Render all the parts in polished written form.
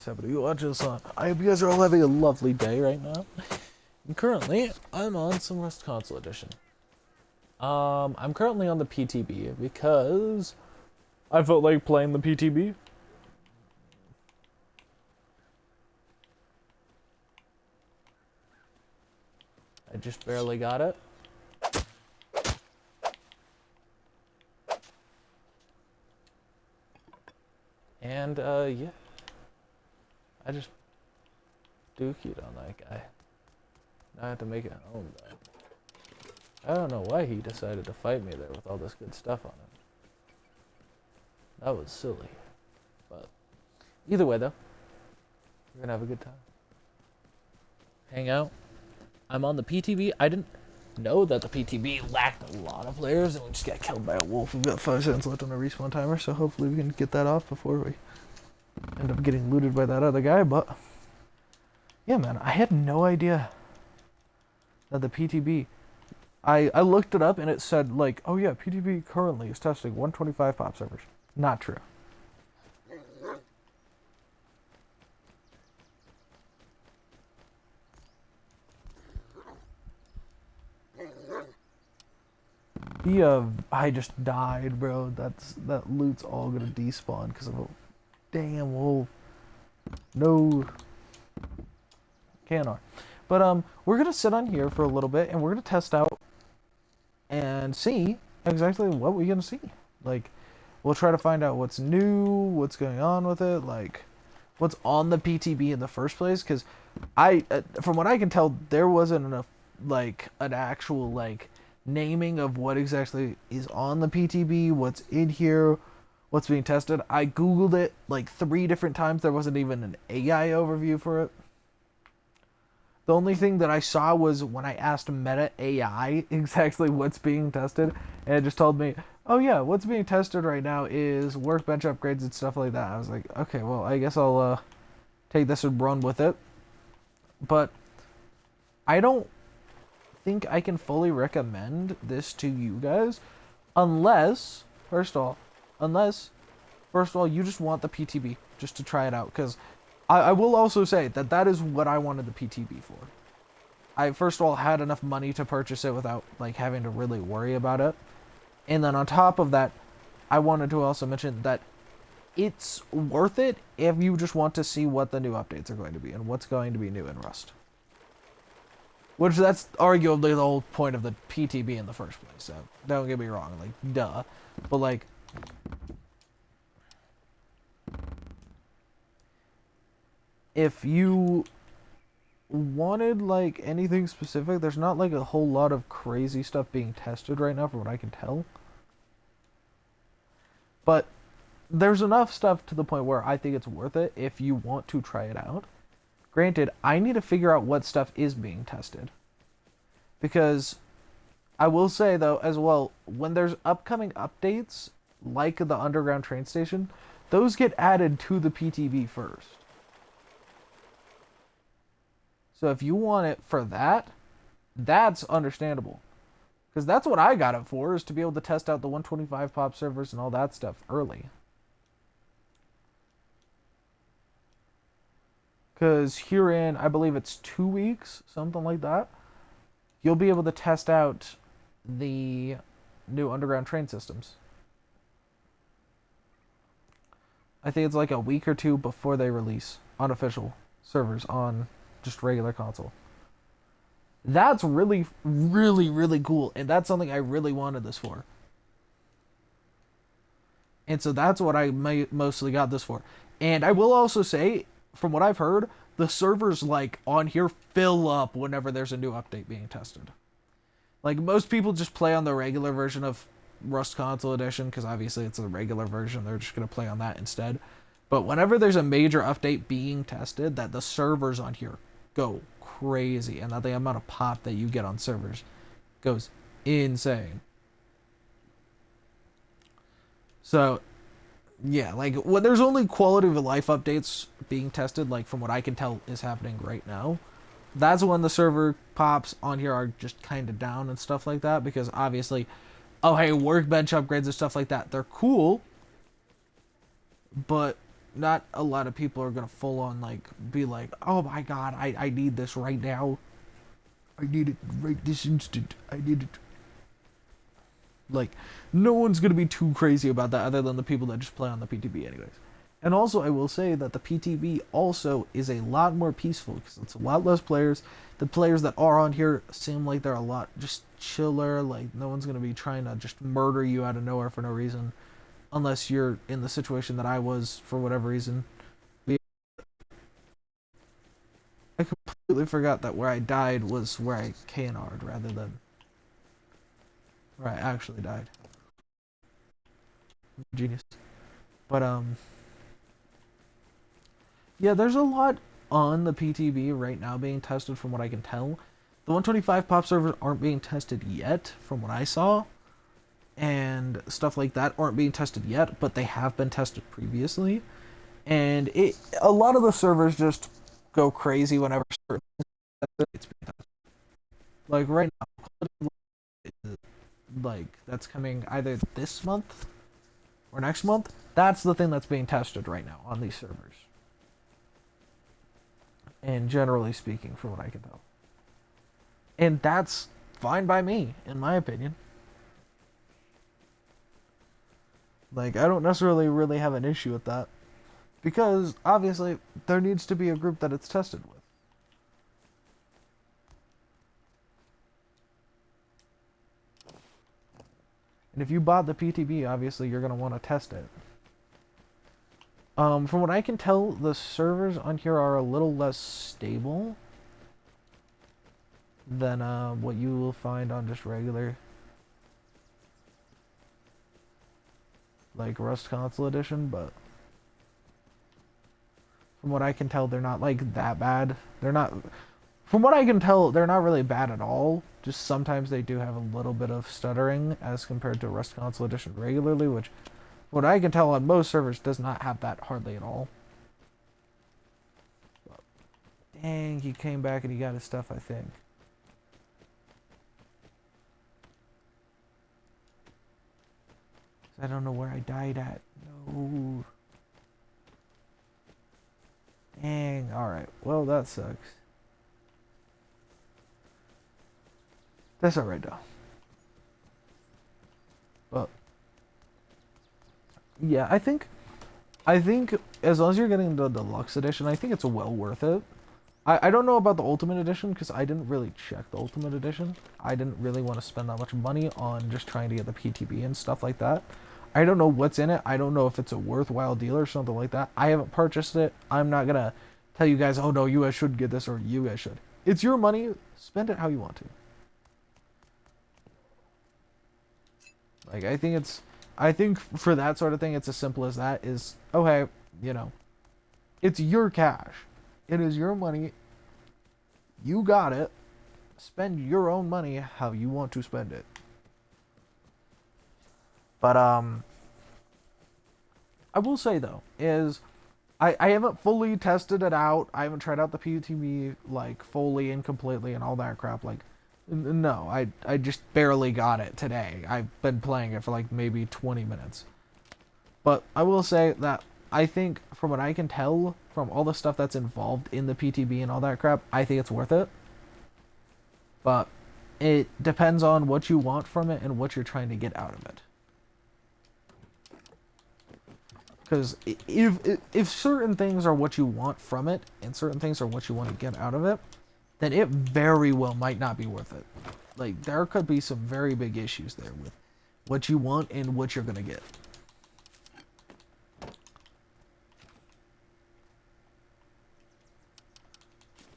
Everybody watches on. I hope you guys are all having a lovely day right now. And currently, I'm on some Rust Console Edition. I'm currently on the PTB because I felt like playing the PTB. I just barely got it. And, yeah. I just dookied on that guy. Now I have to make it home, though. I don't know why he decided to fight me there with all this good stuff on him. That was silly. But either way, though, we're gonna have a good time. Hang out. I'm on the PTB. I didn't know that the PTB lacked a lot of players, and we just got killed by a wolf. We've got 5 seconds left on the respawn timer, so hopefully we can get that off before we end up getting looted by that other guy. But yeah, man, I had no idea that the PTB. I looked it up and it said like, oh yeah, PTB currently is testing 125 pop servers. Not true. Yeah, I just died, bro. That loot's all gonna despawn because of a damn wolf. No. KNR. But we're gonna sit on here for a little bit and we're gonna test out and see exactly what we're gonna see. Like, we'll try to find out what's new, what's going on with it, like what's on the PTB in the first place. Because from what I can tell, there wasn't enough like an actual like naming of what exactly is on the PTB, what's in here, what's being tested. I googled it like 3 different times. There wasn't even an AI overview for it. The only thing that I saw was when I asked Meta AI exactly what's being tested, and it just told me, oh yeah, what's being tested right now is workbench upgrades and stuff like that. I was like, okay, well, I guess I'll take this and run with it. But I don't think I can fully recommend this to you guys unless, first of all, you just want the PTB just to try it out, because I will also say that is what I wanted the PTB for. I first of all had enough money to purchase it without like having to really worry about it. And then on top of that, I wanted to also mention that it's worth it if you just want to see what the new updates are going to be and what's going to be new in Rust. Which that's arguably the whole point of the PTB in the first place, so don't get me wrong, like, duh. But like, if you wanted like anything specific, there's not like a whole lot of crazy stuff being tested right now from what I can tell. But there's enough stuff to the point where I think it's worth it if you want to try it out. Granted, I need to figure out what stuff is being tested. Because I will say though as well, when there's upcoming updates like the underground train station, those get added to the PTB first. So if you want it for that, that's understandable. Because that's what I got it for, is to be able to test out the 125 pop servers and all that stuff early. Because here in, I believe it's 2 weeks, something like that, you'll be able to test out the new underground train systems. I think it's like a week or 2 before they release unofficial servers on just regular console. That's really, really, really cool, and that's something I really wanted this for. And so that's what I mostly got this for. And I will also say, from what I've heard, the servers like on here fill up whenever there's a new update being tested. Like, most people just play on the regular version of Rust Console Edition, because obviously it's a regular version, they're just going to play on that instead. But whenever there's a major update being tested, that the servers on here go crazy, and that the amount of pop that you get on servers goes insane. So yeah, like, when there's only quality of life updates being tested, like from what I can tell is happening right now, that's when the server pops on here are just kind of down and stuff like that, because obviously, oh hey, workbench upgrades and stuff like that, they're cool, but not a lot of people are gonna full on like be like, oh my god, I need this right now. I need it right this instant. I need it. Like, no one's gonna be too crazy about that other than the people that just play on the PTB anyways. And also, I will say that the PTB also is a lot more peaceful because it's a lot less players. The players that are on here seem like they're a lot just chiller. Like, no one's gonna be trying to just murder you out of nowhere for no reason, unless you're in the situation that I was for whatever reason. I completely forgot that where I died was where I KNR'd rather than where I actually died. Genius. But yeah, there's a lot on the PTB right now being tested from what I can tell. The 125 pop servers aren't being tested yet from what I saw, and stuff like that aren't being tested yet, but they have been tested previously. And a lot of the servers just go crazy whenever certain it's being tested. Like right now, like that's coming either this month or next month. That's the thing that's being tested right now on these servers. And generally speaking, from what I can tell. And that's fine by me, in my opinion. Like, I don't necessarily really have an issue with that. Because, obviously, there needs to be a group that it's tested with. And if you bought the PTB, obviously, you're going to want to test it. From what I can tell, the servers on here are a little less stable than what you will find on just regular, like, Rust Console Edition, but from what I can tell, they're not, like, that bad. They're not, from what I can tell, they're not really bad at all. Just sometimes they do have a little bit of stuttering as compared to Rust Console Edition regularly, which, what I can tell on most servers, does not have that hardly at all. But, dang, he came back and he got his stuff, I think. I don't know where I died at. No. Dang, alright. Well, that sucks. That's alright, though. But, yeah, I think as long as you're getting the deluxe edition, I think it's well worth it. I don't know about the ultimate edition because I didn't really check the ultimate edition. I didn't really want to spend that much money on just trying to get the PTB and stuff like that. I don't know what's in it. I don't know if it's a worthwhile deal or something like that. I haven't purchased it. I'm not gonna tell you guys, oh no, you guys should get this or you guys should. It's your money. Spend it how you want to. Like, I think for that sort of thing, it's as simple as that is, okay, you know, it's your cash. It is your money. You got it. Spend your own money how you want to spend it. But, I will say, though, is I haven't fully tested it out. I haven't tried out the PTB, like, fully and completely and all that crap. Like, no, I just barely got it today. I've been playing it for, like, maybe 20 minutes. But I will say that I think, from what I can tell, from all the stuff that's involved in the PTB and all that crap, I think it's worth it. But it depends on what you want from it and what you're trying to get out of it. Because if certain things are what you want from it and certain things are what you want to get out of it, then it very well might not be worth it. Like, there could be some very big issues there with what you want and what you're going to get.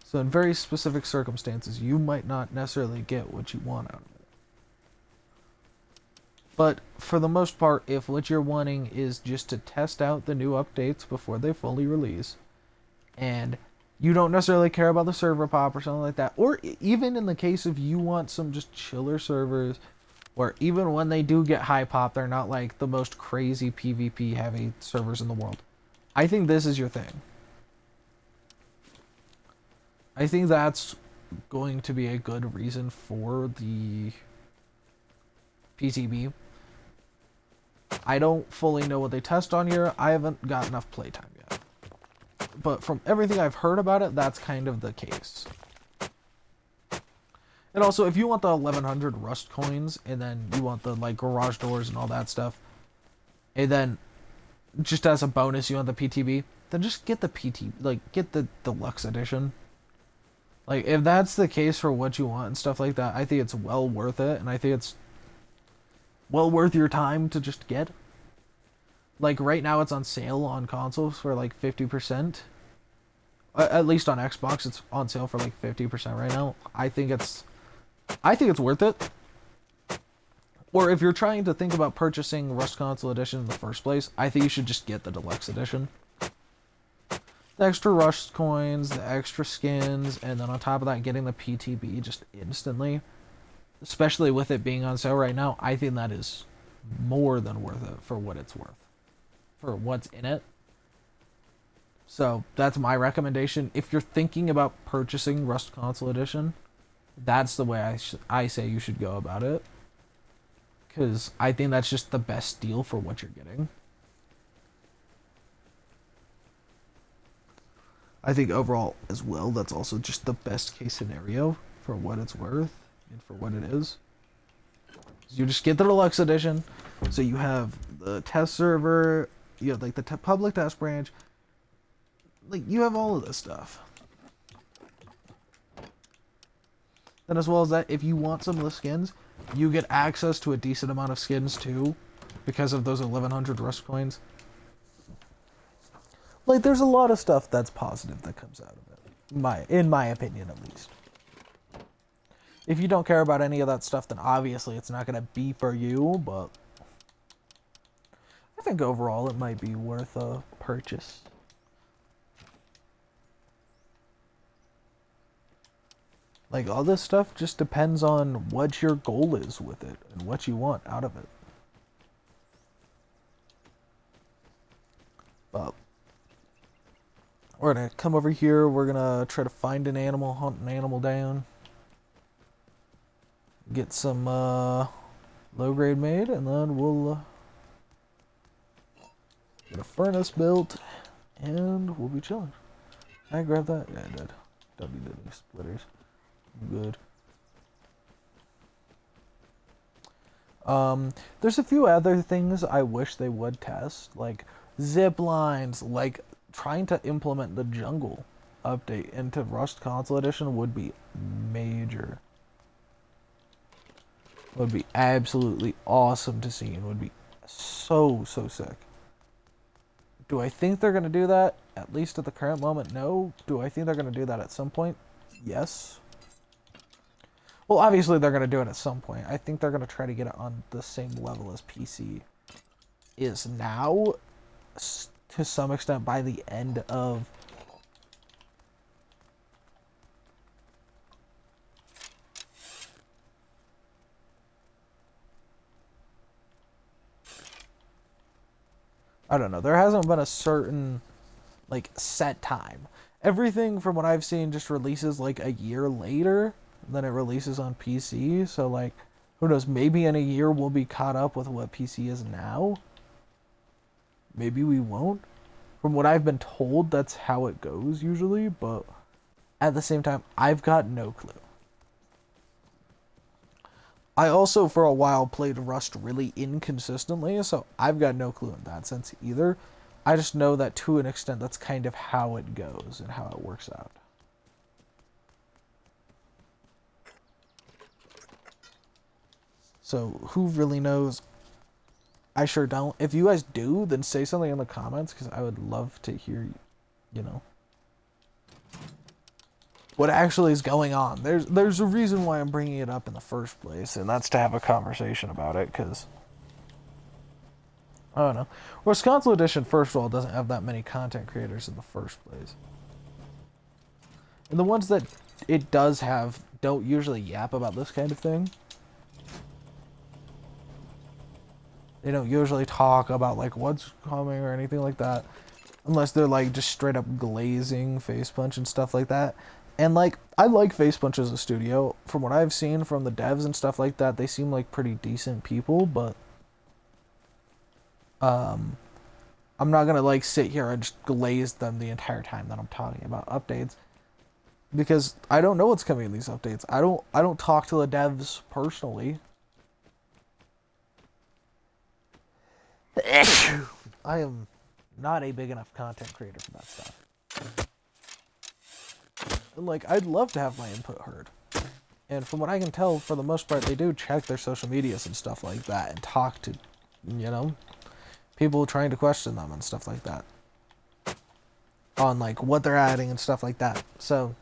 So in very specific circumstances, you might not necessarily get what you want out of it. But for the most part, if what you're wanting is just to test out the new updates before they fully release, and you don't necessarily care about the server pop or something like that, or even in the case of you want some just chiller servers, where even when they do get high pop, they're not like the most crazy PvP heavy servers in the world, I think this is your thing. I think that's going to be a good reason for the PTB. I don't fully know what they test on here. I haven't got enough playtime yet. But from everything I've heard about it, that's kind of the case. And also, if you want the 1100 Rust coins, and then you want the like garage doors and all that stuff, and then just as a bonus you want the PTB, then just get the get the deluxe edition. Like, if that's the case for what you want and stuff like that, I think it's well worth it, and I think it's well worth your time to just get. Like, right now it's on sale on consoles for like 50%. At least on Xbox, it's on sale for like 50% right now. I think it's worth it. Or if you're trying to think about purchasing Rust Console Edition in the first place, I think you should just get the deluxe edition. The extra Rust coins, the extra skins, and then on top of that, getting the PTB just instantly. Especially with it being on sale right now, I think that is more than worth it for what it's worth. For what's in it. So, that's my recommendation. If you're thinking about purchasing Rust Console Edition, that's the way I say you should go about it. Because I think that's just the best deal for what you're getting. I think overall as well, that's also just the best case scenario for what it's worth and for what it is. You just get the deluxe edition, so you have the test server, you have like the public test branch, like you have all of this stuff. Then as well as that, if you want some of the skins, you get access to a decent amount of skins too, because of those 1100 Rust coins. Like, there's a lot of stuff that's positive that comes out of it, in my opinion at least. If you don't care about any of that stuff, then obviously it's not going to be for you, but I think overall it might be worth a purchase. Like, all this stuff just depends on what your goal is with it and what you want out of it. But we're gonna come over here, we're gonna try to find an animal, hunt an animal down. Get some low grade made, and then we'll get a furnace built, and we'll be chilling. Can I grab that? Yeah, I did. Don't need any splitters. Good. There's a few other things I wish they would test, like zip lines, like trying to implement the jungle update into Rust Console Edition would be major. Would be absolutely awesome to see and would be so sick. Do I think they're going to do that? At least at the current moment, no. Do I think they're going to do that at some point? Yes. Well, obviously they're going to do it at some point. I think they're going to try to get it on the same level as PC is now, to some extent, by the end of I don't know. There hasn't been a certain, like, set time. Everything from what I've seen just releases like a year later than it releases on PC. So, like, who knows? Maybe in a year we'll be caught up with what PC is now. Maybe we won't. From what I've been told, that's how it goes usually. But at the same time, I've got no clue. I also, for a while, played Rust really inconsistently, so I've got no clue in that sense either. I just know that to an extent, that's kind of how it goes and how it works out. So, who really knows? I sure don't. If you guys do, then say something in the comments, because I would love to hear, you know, what actually is going on. There's a reason why I'm bringing it up in the first place, and that's to have a conversation about it, because I don't know. Rust Console Edition, first of all, doesn't have that many content creators in the first place. And the ones that it does have don't usually yap about this kind of thing. They don't usually talk about, like, what's coming or anything like that. Unless they're, like, just straight up glazing Face Punch and stuff like that. And, like, I like Face Punch as a studio. From what I've seen from the devs and stuff like that, they seem like pretty decent people, but I'm I'm not gonna like sit here and just glaze them the entire time that I'm talking about updates, because I don't know what's coming in these updates. I don't talk to the devs personally. I am not a big enough content creator for that stuff. And like, I'd love to have my input heard. And from what I can tell, for the most part, they do check their social medias and stuff like that and talk to, you know, people trying to question them and stuff like that. On like what they're adding and stuff like that. So,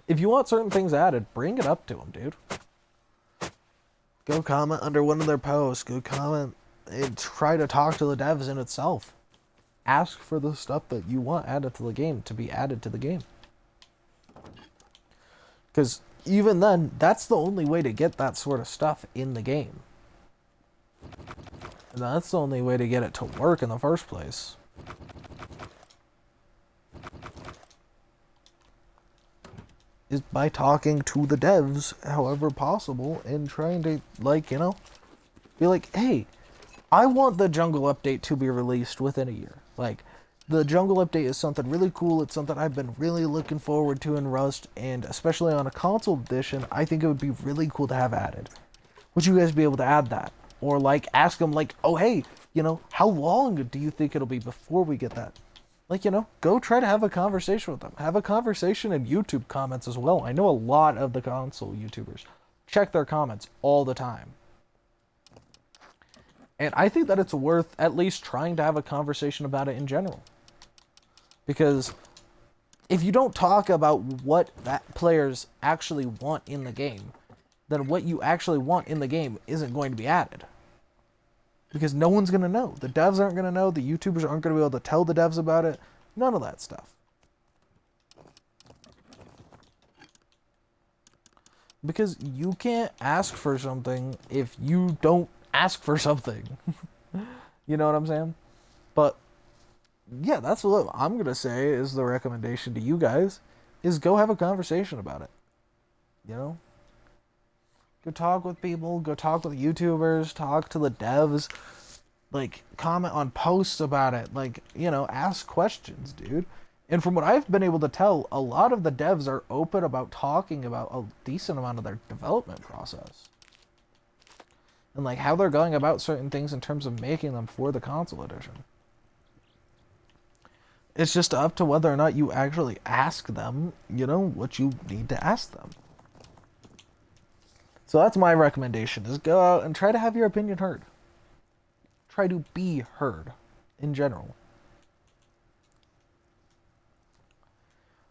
if you want certain things added, bring it up to them, dude. Go comment under one of their posts. Go comment and try to talk to the devs in itself. Ask for the stuff that you want added to the game to be added to the game. Because even then, that's the only way to get that sort of stuff in the game. And that's the only way to get it to work in the first place. Is by talking to the devs however possible and trying to, like, you know, be like, hey, I want the jungle update to be released within a year. Like, the jungle update is something really cool. It's something I've been really looking forward to in Rust, and especially on a console edition, I think it would be really cool to have added. Would you guys be able to add that? Or, like, ask them, like, oh, hey, you know, how long do you think it'll be before we get that? Like, you know, go try to have a conversation with them. Have a conversation in YouTube comments as well. I know a lot of the console YouTubers check their comments all the time. And I think that it's worth at least trying to have a conversation about it in general. Because if you don't talk about what that players actually want in the game, then what you actually want in the game isn't going to be added. Because no one's going to know. The devs aren't going to know. The YouTubers aren't going to be able to tell the devs about it. None of that stuff. Because you can't ask for something if you don't ask for something. You know what I'm saying? But yeah, that's what I'm going to say is the recommendation to you guys, is go have a conversation about it. You know? Go talk with people, go talk with YouTubers, talk to the devs, like, comment on posts about it, like, you know, ask questions, dude. And from what I've been able to tell, a lot of the devs are open about talking about a decent amount of their development process. And, like, how they're going about certain things in terms of making them for the console edition. It's just up to whether or not you actually ask them, you know, what you need to ask them. So that's my recommendation, is go out and try to have your opinion heard. Try to be heard, in general.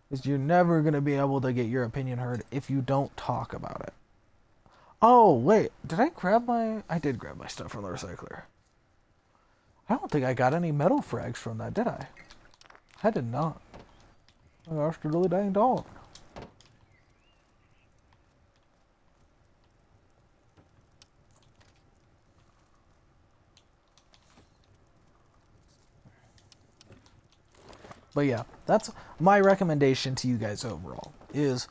Because you're never going to be able to get your opinion heard if you don't talk about it. Oh, wait, did I grab my... I did grab my stuff from the recycler. I don't think I got any metal frags from that, did I? I did not. I lost a really dang dog. But yeah, that's my recommendation to you guys overall, is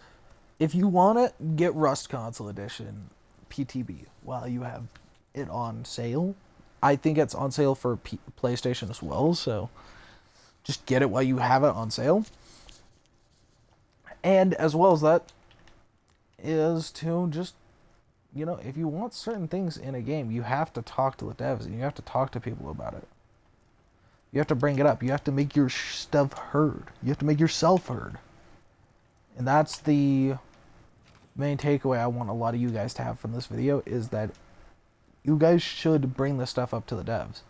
if you want it, get Rust Console Edition PTB while you have it on sale. I think it's on sale for PlayStation as well, so just get it while you have it on sale. And as well as that is to just, you know, if you want certain things in a game, you have to talk to the devs and you have to talk to people about it. You have to bring it up. You have to make your stuff heard. You have to make yourself heard. And that's the main takeaway I want a lot of you guys to have from this video, is that you guys should bring this stuff up to the devs.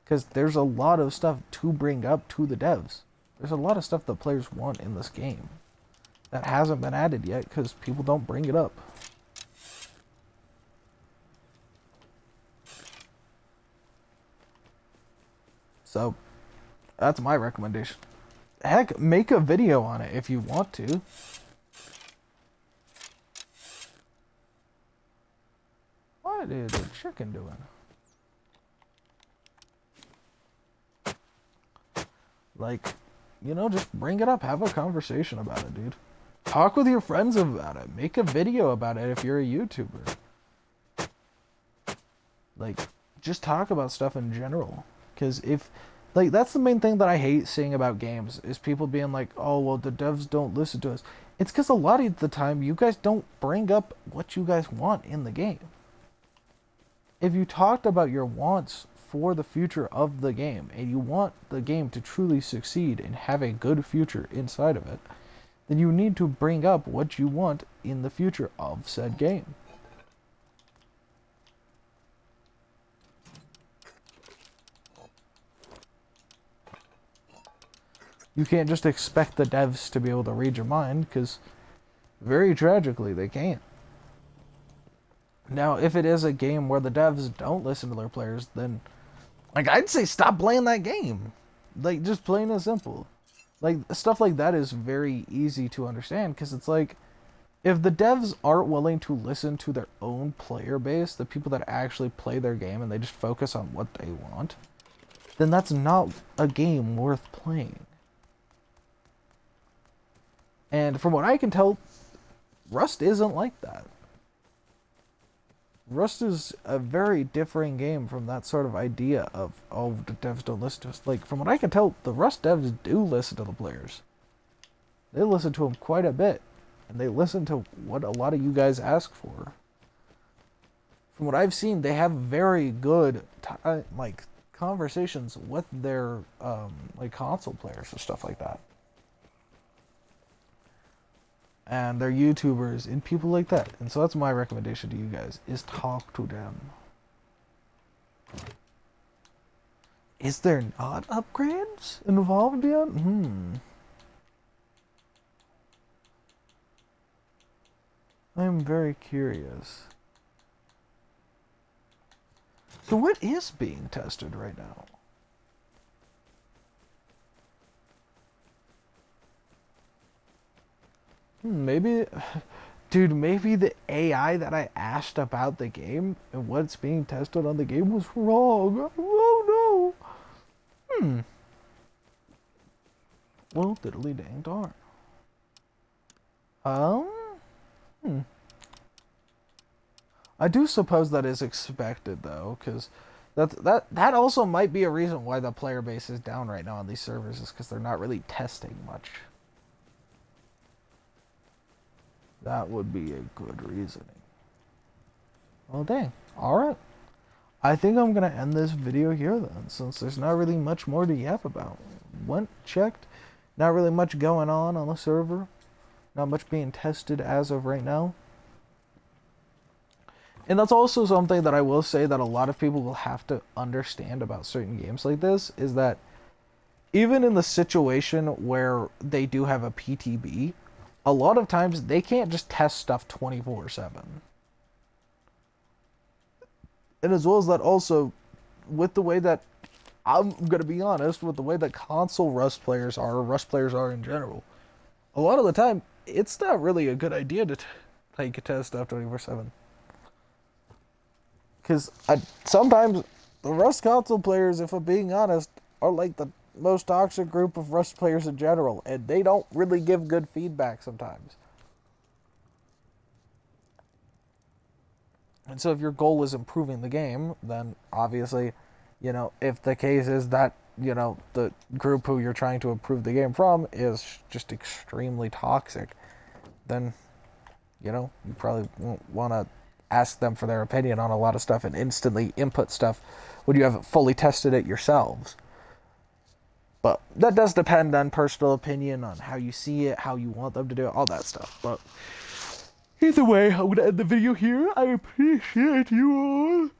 Because there's a lot of stuff to bring up to the devs. There's a lot of stuff that players want in this game that hasn't been added yet because people don't bring it up. So, that's my recommendation. Heck, make a video on it if you want to. What is a chicken doing? Like, you know, just bring it up. Have a conversation about it, dude. Talk with your friends about it. Make a video about it if you're a YouTuber. Like, just talk about stuff in general. Because if, like, that's the main thing that I hate seeing about games is people being like, oh, well, the devs don't listen to us. It's because a lot of the time you guys don't bring up what you guys want in the game. If you talked about your wants for the future of the game and you want the game to truly succeed and have a good future inside of it, then you need to bring up what you want in the future of said game. You can't just expect the devs to be able to read your mind, because very tragically they can't. Now, if it is a game where the devs don't listen to their players, then, like, I'd say stop playing that game. Like, just plain and simple. Like, stuff like that is very easy to understand, because it's like, if the devs aren't willing to listen to their own player base, the people that actually play their game, and they just focus on what they want, then that's not a game worth playing. And from what I can tell, Rust isn't like that. Rust is a very differing game from that sort of idea of, oh, the devs don't listen to us. Like, from what I can tell, the Rust devs do listen to the players. They listen to them quite a bit. And they listen to what a lot of you guys ask for. From what I've seen, they have very good, like, conversations with their, like, console players and stuff like that. And they're YouTubers and people like that. And so that's my recommendation to you guys, is talk to them. Is there not upgrades involved yet? I'm very curious. So what is being tested right now? Maybe, dude, maybe the AI that I asked about the game and what's being tested on the game was wrong. Oh no. Well, diddly dang darn. I do suppose that is expected though, because that also might be a reason why the player base is down right now on these servers, is because they're not really testing much. That would be a good reasoning. Well, dang. Alright. I think I'm going to end this video here then, since there's not really much more to yap about. Went, checked. Not really much going on the server. Not much being tested as of right now. And that's also something that I will say that a lot of people will have to understand about certain games like this, is that even in the situation where they do have a PTB, a lot of times they can't just test stuff 24/7. And as well as that, also, with the way that, I'm going to be honest, with the way that console Rust players are, or Rust players are in general, a lot of the time, it's not really a good idea to take a test stuff 24/7. Because sometimes the Rust console players, if I'm being honest, are like the most toxic group of Rust players in general, and they don't really give good feedback sometimes. And so if your goal is improving the game, then obviously, you know, if the case is that, you know, the group who you're trying to improve the game from is just extremely toxic, then, you know, you probably won't want to ask them for their opinion on a lot of stuff and instantly input stuff when you haven't fully tested it yourselves. But that does depend on personal opinion, on how you see it, how you want them to do it, all that stuff. But either way, I'm going to end the video here. I appreciate you all.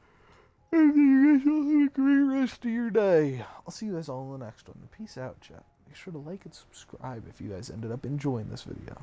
And you guys all have a great rest of your day. I'll see you guys all in the next one. Peace out, chat. Make sure to like and subscribe if you guys ended up enjoying this video.